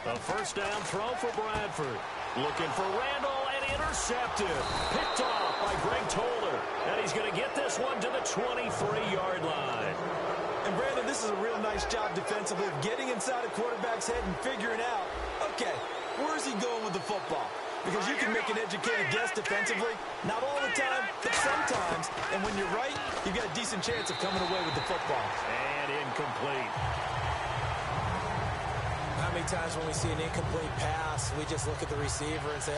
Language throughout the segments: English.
A first down throw for Bradford. Looking for Randall, and intercepted. Picked off by Greg Toller. And he's going to get this one to the 23-yard line. And, Brandon, this is a real nice job defensively of getting inside a quarterback's head and figuring out, okay, where's he going with the football? Because you can make an educated guess defensively. Not all the time, but sometimes. And when you're right, you've got a decent chance of coming away with the football. And incomplete. How many times when we see an incomplete pass, we just look at the receiver and say,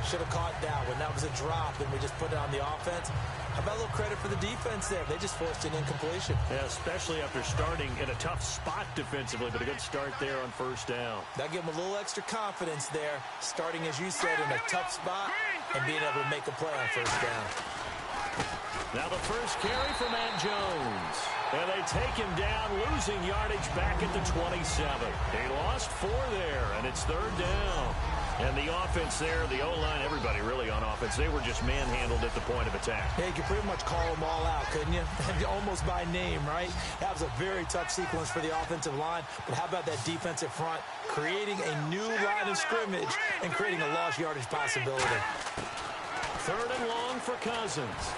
should have caught that one. That was a drop, and we just put it on the offense. How about a little credit for the defense there? They just forced an incompletion. Yeah, especially after starting in a tough spot defensively, but a good start there on first down. That gave them a little extra confidence there, starting, as you said, in a tough spot and being able to make a play on first down. Now the first carry for Matt Jones. And they take him down, losing yardage back at the 27. They lost 4 there, and it's third down. And the offense there, the O-line, everybody really on offense, they were just manhandled at the point of attack. Yeah, you could pretty much call them all out, couldn't you? Almost by name, right? That was a very tough sequence for the offensive line. But how about that defensive front creating a new line of scrimmage and creating a lost yardage possibility? Third and long for Cousins.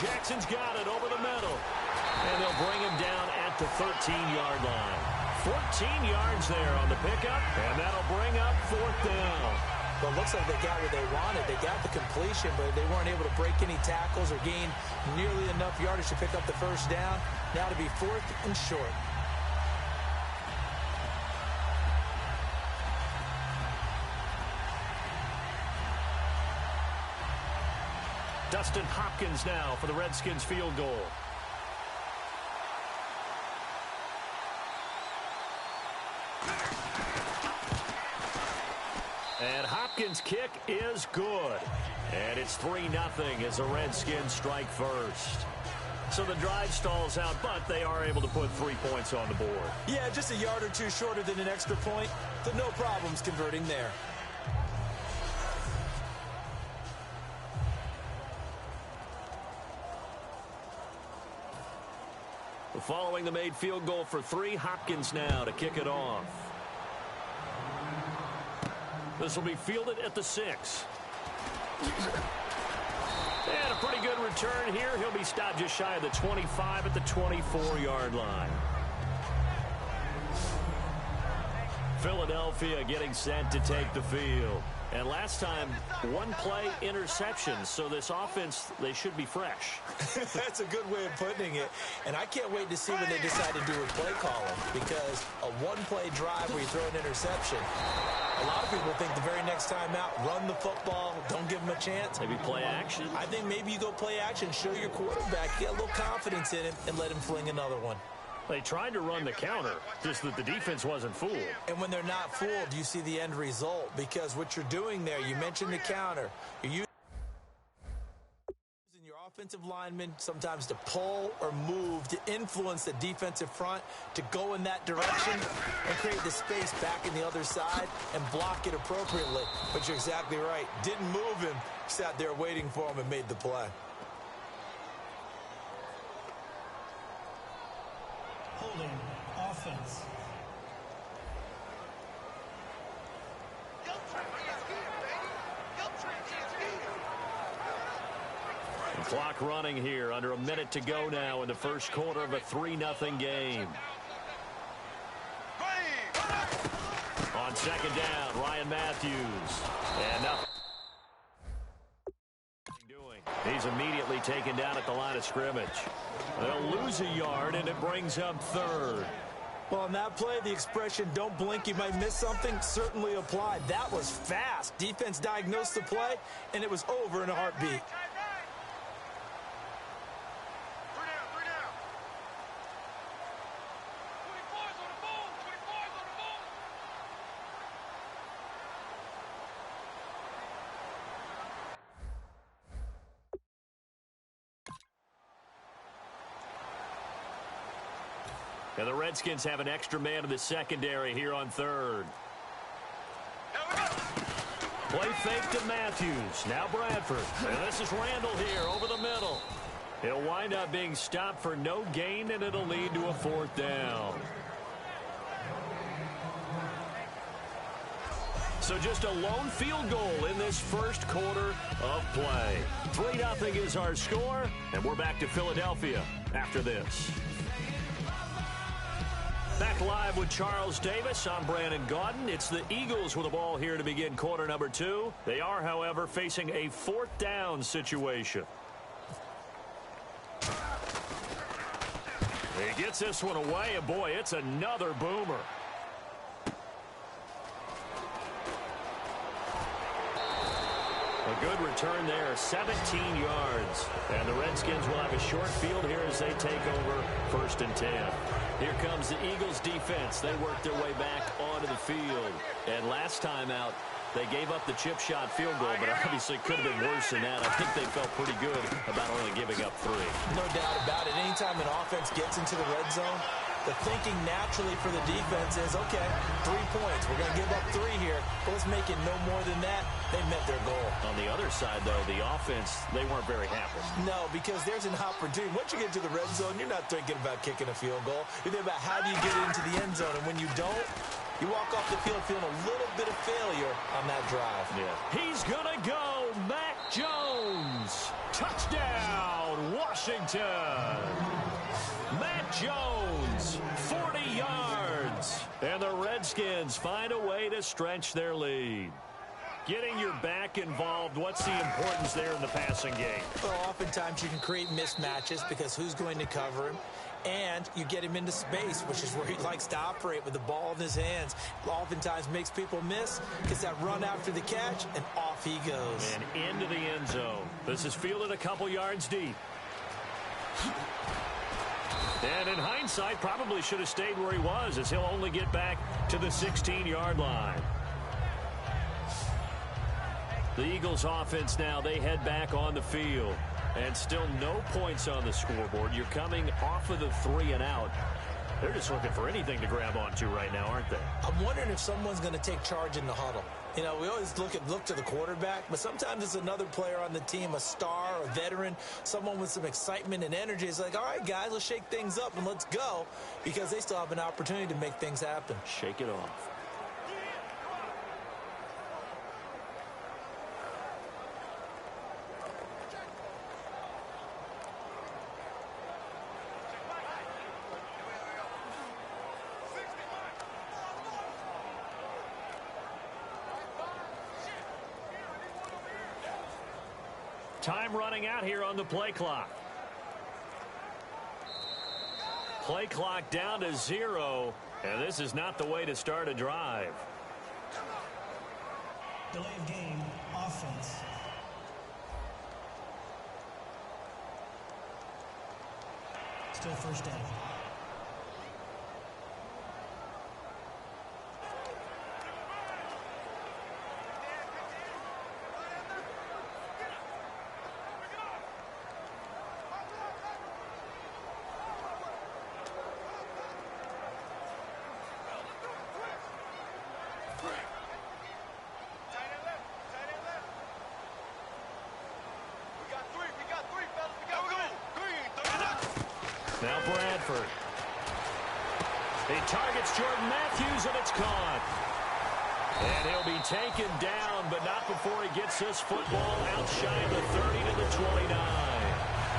Jackson's got it over the middle. And they'll bring him down at the 13-yard line. 14 yards there on the pickup, and that'll bring up fourth down. Well, it looks like they got what they wanted. They got the completion, but they weren't able to break any tackles or gain nearly enough yardage to pick up the first down. Now to be fourth and short. Dustin Hopkins now for the Redskins field goal. And Hopkins' kick is good. And it's 3-0 as the Redskins strike first. So the drive stalls out, but they are able to put 3 points on the board. Yeah, just a yard or two shorter than an extra point. So no problems converting there. Following the made field goal for 3, Hopkins now to kick it off. This will be fielded at the 6. And a pretty good return here. He'll be stopped just shy of the 25 at the 24-yard line. Philadelphia getting set to take the field. And last time, 1 play interception. So this offense, they should be fresh. That's a good way of putting it. And I can't wait to see when they decide to do a play calling. Because a 1-play drive where you throw an interception, a lot of people think the very next time out, run the football, don't give them a chance. Maybe play action. I think maybe you go play action, show your quarterback, get a little confidence in him, and let him fling another one. They tried to run the counter, just that the defense wasn't fooled. And when they're not fooled, you see the end result. Because what you're doing there, you mentioned the counter. You're using your offensive linemen sometimes to pull or move, to influence the defensive front, to go in that direction and create the space back in the other side and block it appropriately. But you're exactly right. Didn't move him, sat there waiting for him and made the play. Holding offense. The clock running here, under a minute to go now in the first quarter of a 3-0 game. On second down, Ryan Matthews. And nothing doing. He's immediately taken down at the line of scrimmage. They'll lose a yard, and it brings up third. Well, on that play, the expression, don't blink, you might miss something, certainly applied. That was fast. Defense diagnosed the play, and it was over in a heartbeat. And the Redskins have an extra man in the secondary here on third. Play fake to Matthews. Now Bradford. And this is Randall here over the middle. He'll wind up being stopped for no gain, and it'll lead to a fourth down. So just a lone field goal in this first quarter of play. 3-0 is our score, and we're back to Philadelphia after this. Back live with Charles Davis. I'm Brandon Gaudin. It's the Eagles with the ball here to begin quarter number 2. They are, however, facing a 4th down situation. He gets this one away, and boy, it's another boomer. A good return there, 17 yards. And the Redskins will have a short field here as they take over 1st and 10. Here comes the Eagles defense. They work their way back onto the field. And last time out, they gave up the chip shot field goal, but obviously could have been worse than that. I think they felt pretty good about only giving up 3. No doubt about it. Anytime an offense gets into the red zone, the thinking naturally for the defense is, okay, 3 points. We're going to give up 3 here, but let's make it no more than that. They met their goal. On the other side, though, the offense, they weren't very happy. No, because there's an opportunity. Once you get to the red zone, you're not thinking about kicking a field goal. You're thinking about how do you get into the end zone, and when you don't, you walk off the field feeling a little bit of failure on that drive. Yeah. He's going to go. Mac Jones. Touchdown, Washington. Matt Jones, 40 yards. And the Redskins find a way to stretch their lead. Getting your back involved, what's the importance there in the passing game? Well, oftentimes you can create mismatches because who's going to cover him? And you get him into space, which is where he likes to operate with the ball in his hands. Oftentimes makes people miss, gets that run after the catch, and off he goes. And into the end zone. This is fielded a couple yards deep. And in hindsight, probably should have stayed where he was, as he'll only get back to the 16-yard line. The Eagles offense now, they head back on the field. And still no points on the scoreboard. You're coming off of the 3 and out. They're just looking for anything to grab onto right now, aren't they? I'm wondering if someone's going to take charge in the huddle. You know, we always look to the quarterback, but sometimes it's another player on the team, a star, a veteran, someone with some excitement and energy. It's like, all right, guys, let's shake things up and let's go, because they still have an opportunity to make things happen. Shake it off. Time running out here on the play clock. Play clock down to 0, and this is not the way to start a drive. Delay of game, offense. Still 1st down. Now Bradford. He targets Jordan Matthews, and it's caught. And he'll be taken down, but not before he gets this football out shy of the 30 to the 29.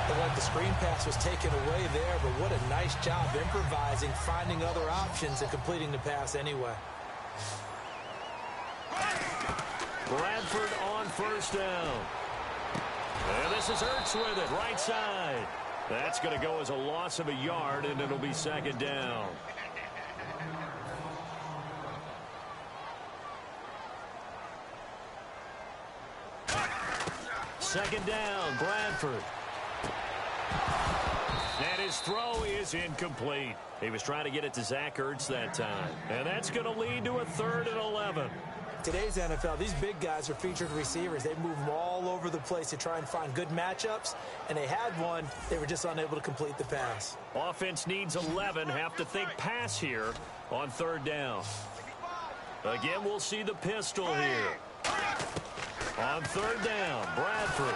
But like the screen pass was taken away there, but what a nice job improvising, finding other options, and completing the pass anyway. Bradford on 1st down. And this is Ertz with it, right side. That's going to go as a loss of a yard, and it'll be 2nd down. Second down, Bradford. And his throw is incomplete. He was trying to get it to Zach Ertz that time. And that's going to lead to a 3rd and 11. Today's NFL, these big guys are featured receivers. They move them all over the place to try and find good matchups, and they had one. They were just unable to complete the pass. Offense needs 11. Have to think pass here on 3rd down. Again, we'll see the pistol here. On 3rd down, Bradford.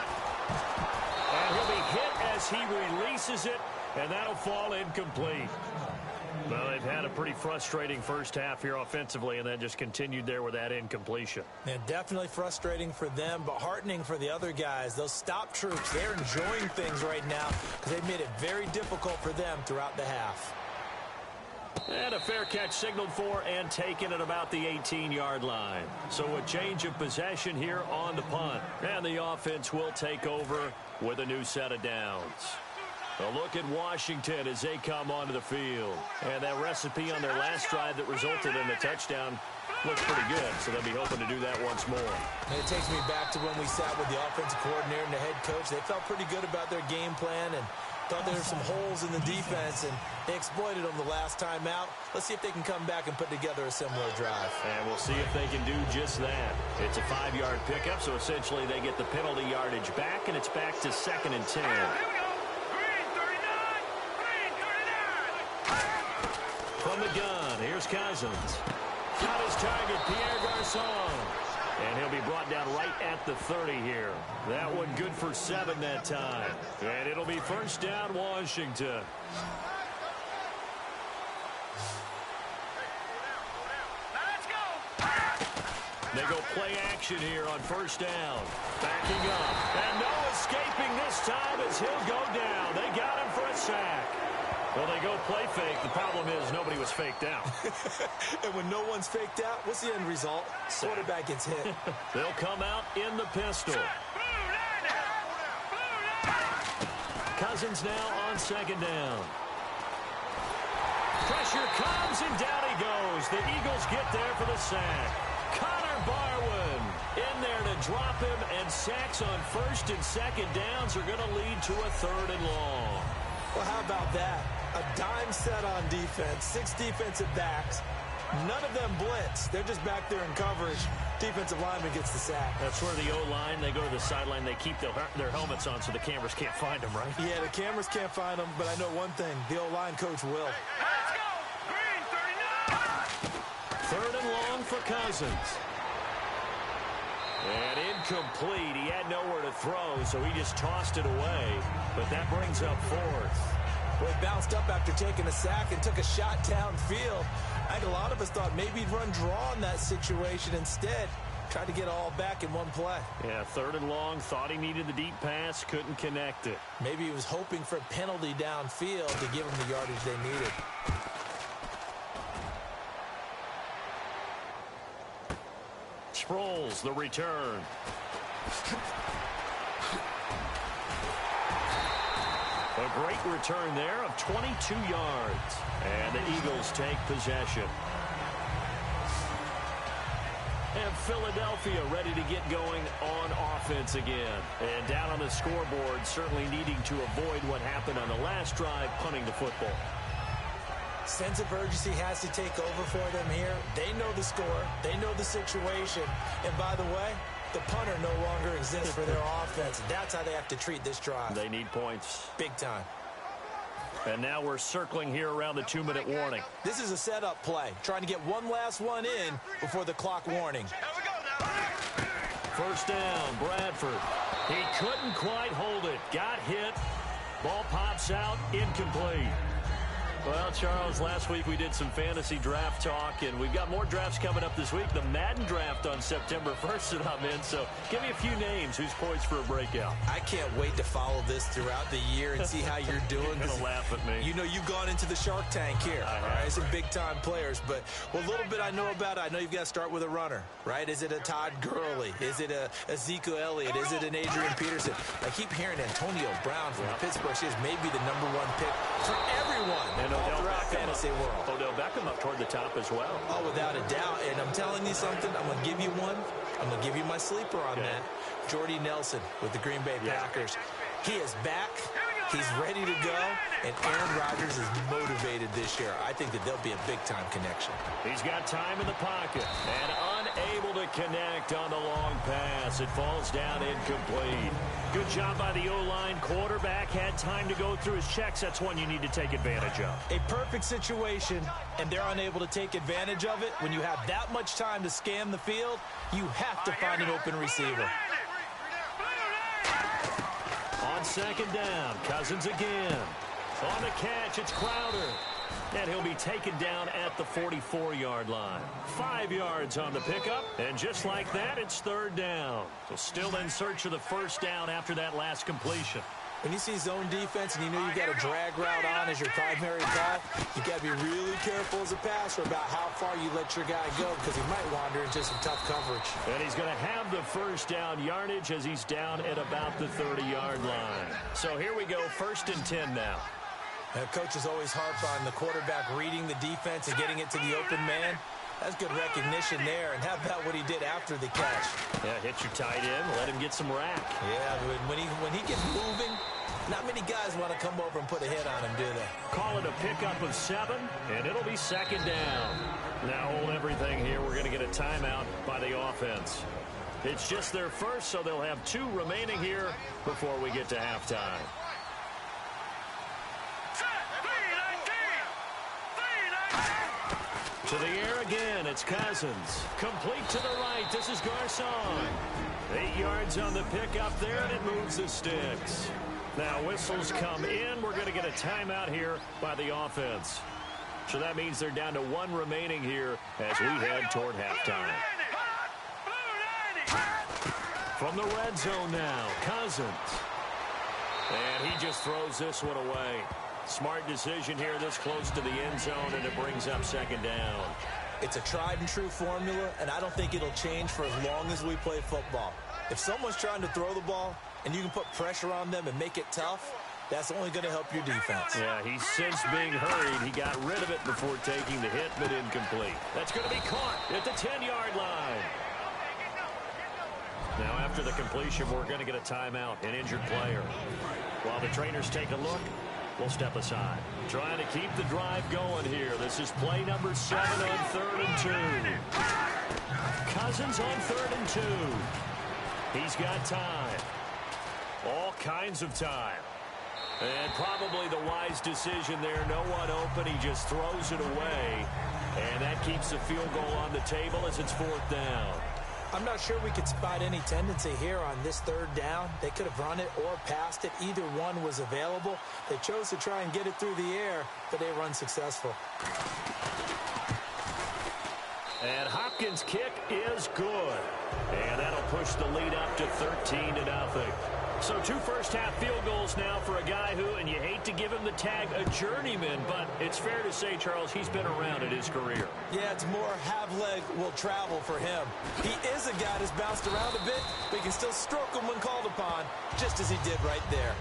And he'll be hit as he releases it, and that'll fall incomplete. Well, they've had a pretty frustrating first half here offensively and then just continued there with that incompletion. Yeah, definitely frustrating for them, but heartening for the other guys. Those stop troops, they're enjoying things right now because they've made it very difficult for them throughout the half. And a fair catch signaled for and taken at about the 18-yard line. So a change of possession here on the punt. And the offense will take over with a new set of downs. A look at Washington as they come onto the field. And that recipe on their last drive that resulted in a touchdown looks pretty good, so they'll be hoping to do that once more. And it takes me back to when we sat with the offensive coordinator and the head coach. They felt pretty good about their game plan and thought there were some holes in the defense, and they exploited them the last time out. Let's see if they can come back and put together a similar drive. And we'll see if they can do just that. It's a 5-yard pickup, so essentially they get the penalty yardage back, and it's back to 2nd and 10. From the gun, here's Cousins. Got his target, Pierre Garçon. And he'll be brought down right at the 30 here. That one good for 7 that time. And it'll be first down, Washington. They go play action here on first down. Backing up. And no escaping this time as he'll go down. They got him for a sack. Well, they go play fake. The problem is nobody was faked out. And when no one's faked out, what's the end result? Quarterback gets hit. They'll come out in the pistol. Cousins now on 2nd down. Pressure comes, and down he goes. The Eagles get there for the sack. Connor Barwin in there to drop him, and sacks on 1st and 2nd downs are going to lead to a 3rd and long. Well, how about that? A dime set on defense, 6 defensive backs. None of them blitz. They're just back there in coverage. Defensive lineman gets the sack. That's where the O-line, they go to the sideline, they keep their helmets on so the cameras can't find them, right? Yeah, the cameras can't find them, but I know one thing. The O-line coach will. Let's go! Green 39! 3rd and long for Cousins. And incomplete. He had nowhere to throw, so he just tossed it away. But that brings up 4th. Well, he bounced up after taking a sack and took a shot downfield. I think a lot of us thought maybe he'd run draw in that situation. Instead, tried to get it all back in one play. Yeah, 3rd and long. Thought he needed the deep pass. Couldn't connect it. Maybe he was hoping for a penalty downfield to give him the yardage they needed. Sproles, the return. A great return there of 22 yards. And the Eagles take possession. And Philadelphia ready to get going on offense again. And down on the scoreboard, certainly needing to avoid what happened on the last drive, punting the football. Sense of urgency has to take over for them here. They know the score. They know the situation. And by the way, the punter no longer exists for their offense. That's how they have to treat this drive. They need points. Big time. And now we're circling here around the 2-minute warning. This is a setup play. Trying to get one last one in before the clock warning. First down, Bradford. He couldn't quite hold it. Got hit. Ball pops out, incomplete. Well, Charles, last week we did some fantasy draft talk, and we've got more drafts coming up this week. The Madden draft on September 1st that I'm in, so give me a few names. Who's poised for a breakout? I can't wait to follow this throughout the year and see how you're doing. You're going to laugh at me. You know, you've gone into the Shark Tank here. All right, some big-time players, but a little bit I know about it. I know you've got to start with a runner, right? Is it a Todd Gurley? Is it a Ezekiel Elliott? Is it an Adrian Peterson? I keep hearing Antonio Brown from the Pittsburgh Steelers may be the #1 pick for everyone. And all Odell throughout Beckham fantasy world. Odell Beckham up toward the top as well. Oh, without a doubt. And I'm telling you something. I'm going to give you one. I'm going to give you my sleeper on that. Jordy Nelson with the Green Bay Packers. He is back. He's ready to go. And Aaron Rodgers is motivated this year. I think that there'll be a big-time connection. He's got time in the pocket and unable to connect on the long pass. It falls down incomplete. Good job by the O-line. Quarterback had time to go through his checks. That's one you need to take advantage of. A perfect situation, and they're unable to take advantage of it. When you have that much time to scan the field, you have to find an open receiver. On 2nd down, Cousins again. On the catch, it's Crowder. And he'll be taken down at the 44-yard line. 5 yards on the pickup, and just like that, it's third down. So still in search of the first down after that last completion. When you see zone defense and you know you got a drag route on as your primary call, you got to be really careful as a passer about how far you let your guy go because he might wander into some tough coverage. And he's going to have the first down yardage as he's down at about the 30-yard line. So here we go, 1st and 10 now. Coaches always harp on the quarterback reading the defense and getting it to the open man. That's good recognition there. And how about what he did after the catch? Yeah, hit your tight end, let him get some rack. Yeah, when he gets moving, not many guys want to come over and put a hit on him, do they? Call it a pickup of 7, and it'll be 2nd down. Now hold everything here. We're going to get a timeout by the offense. It's just their first, so they'll have 2 remaining here before we get to halftime. To the air again, it's Cousins. Complete to the right, this is Garcon. 8 yards on the pickup there, and it moves the sticks. Now whistles come in. We're going to get a timeout here by the offense. So that means they're down to 1 remaining here as we head toward halftime. From the red zone now, Cousins. And he just throws this one away. Smart decision here this close to the end zone, and it brings up 2nd down. It's a tried-and-true formula, and I don't think it'll change for as long as we play football. If someone's trying to throw the ball and you can put pressure on them and make it tough, that's only going to help your defense. Yeah, he's since being hurried. He got rid of it before taking the hit, but incomplete. That's going to be caught at the 10-yard line. Now, after the completion, we're going to get a timeout, an injured player. While the trainers take a look, we'll step aside. Trying to keep the drive going here. This is play number 7 on 3rd and 2. Cousins on 3rd and 2. He's got time. All kinds of time. And probably the wise decision there. No one open. He just throws it away. And that keeps the field goal on the table as it's 4th down. I'm not sure we could spot any tendency here on this 3rd down. They could have run it or passed it. Either one was available. They chose to try and get it through the air, but they were unsuccessful. And Hopkins' kick is good. And that'll push the lead up to 13-0. So 2 first-half field goals now for a guy who, and you hate to give him the tag a journeyman, but it's fair to say, Charles, he's been around in his career. Yeah, it's more have leg will travel for him. He is a guy that's bounced around a bit, but he can still stroke him when called upon, just as he did right there.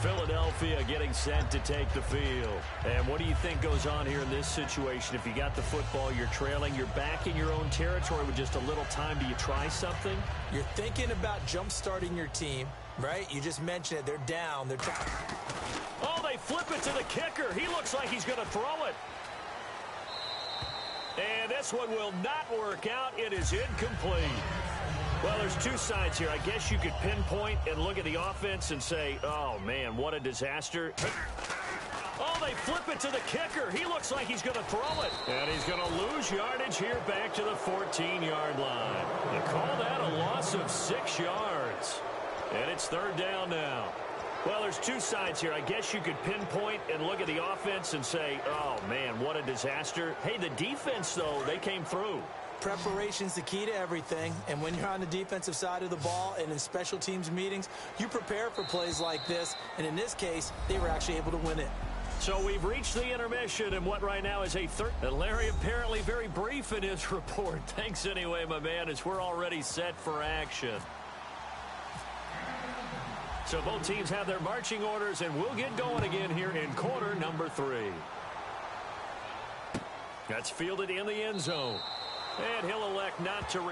Philadelphia getting set to take the field. And what do you think goes on here in this situation? If you got the football, you're trailing, you're back in your own territory with just a little time. Do you try something? You're thinking about jump-starting your team, right? You just mentioned it. They're down. They're trying. Oh, they flip it to the kicker. He looks like he's going to throw it. And this one will not work out. It is incomplete. Well, there's 2 sides here. I guess you could pinpoint and look at the offense and say, oh, man, what a disaster. Oh, they flip it to the kicker. He looks like he's going to throw it. And he's going to lose yardage here back to the 14-yard line. They call that a loss of 6 yards. And it's 3rd down now. Well, there's 2 sides here. I guess you could pinpoint and look at the offense and say, oh, man, what a disaster. Hey, the defense, though, they came through. Preparation's the key to everything, and when you're on the defensive side of the ball and in special teams meetings, you prepare for plays like this, and in this case, they were actually able to win it. So we've reached the intermission, and what right now is a third. And Larry apparently very brief in his report. Thanks anyway, my man, as we're already set for action. So both teams have their marching orders, and we'll get going again here in quarter number 3. That's fielded in the end zone. And he'll elect not to